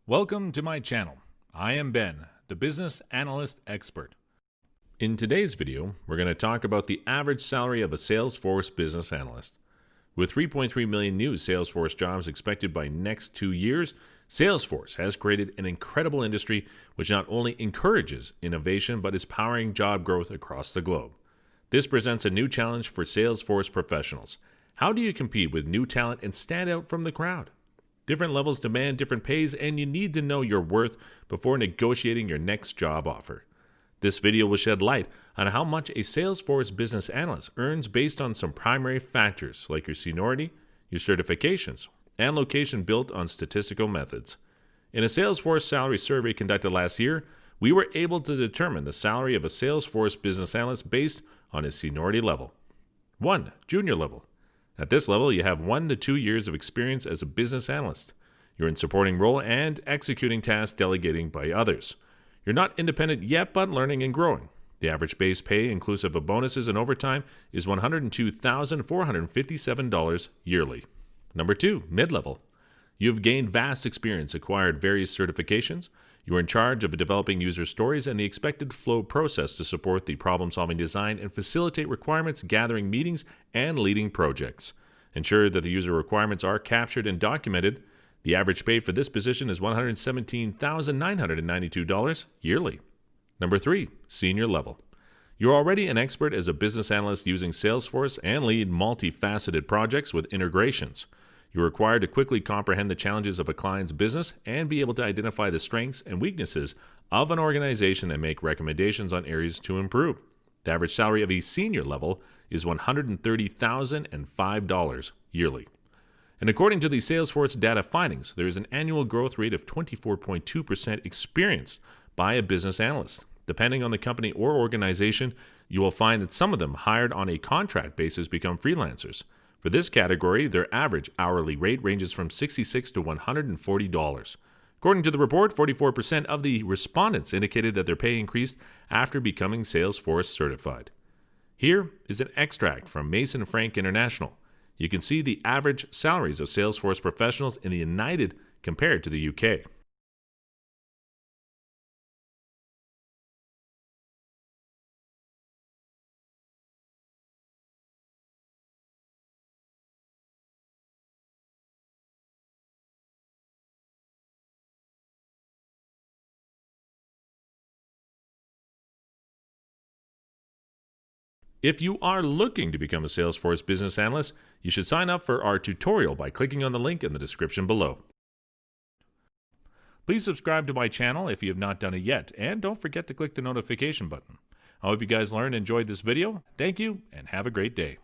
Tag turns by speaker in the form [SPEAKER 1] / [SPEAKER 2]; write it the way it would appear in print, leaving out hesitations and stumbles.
[SPEAKER 1] Welcome to my channel. I am Ben, the business analyst expert. In today's video, we're going to talk about the average salary of a Salesforce business analyst. With 3.3 million new Salesforce jobs expected by next 2 years, Salesforce has created an incredible industry which not only encourages innovation but is powering job growth across the globe. This presents a new challenge for Salesforce professionals. How do you compete with new talent and stand out from the crowd? Different levels demand different pays, and you need to know your worth before negotiating your next job offer. This video will shed light on how much a Salesforce business analyst earns based on some primary factors like your seniority, your certifications, and location built on statistical methods. In a Salesforce salary survey conducted last year, we were able to determine the salary of a Salesforce business analyst based on his seniority level. 1. Junior level. At this level, you have 1 to 2 years of experience as a business analyst. You're in supporting role and executing tasks delegating by others. You're not independent yet, but learning and growing. The average base pay, inclusive of bonuses and overtime, is $102,457 yearly. Number 2, mid-level. You have gained vast experience, acquired various certifications. You are in charge of developing user stories and the expected flow process to support the problem-solving design and facilitate requirements, gathering meetings, and leading projects. Ensure that the user requirements are captured and documented. The average pay for this position is $117,992 yearly. Number 3, senior level. You're already an expert as a business analyst using Salesforce and lead multifaceted projects with integrations. You're required to quickly comprehend the challenges of a client's business and be able to identify the strengths and weaknesses of an organization and make recommendations on areas to improve. The average salary of a senior level is $130,005 yearly. And according to the Salesforce data findings, there is an annual growth rate of 24.2% experienced by a business analyst. Depending on the company or organization, you will find that some of them hired on a contract basis become freelancers. For this category, their average hourly rate ranges from $66 to $140. According to the report, 44% of the respondents indicated that their pay increased after becoming Salesforce certified. Here is an extract from Mason Frank International. You can see the average salaries of Salesforce professionals in the United compared to the UK. If you are looking to become a Salesforce business analyst, you should sign up for our tutorial by clicking on the link in the description below. Please subscribe to my channel if you have not done it yet, and don't forget to click the notification button. I hope you guys learned and enjoyed this video. Thank you, and have a great day.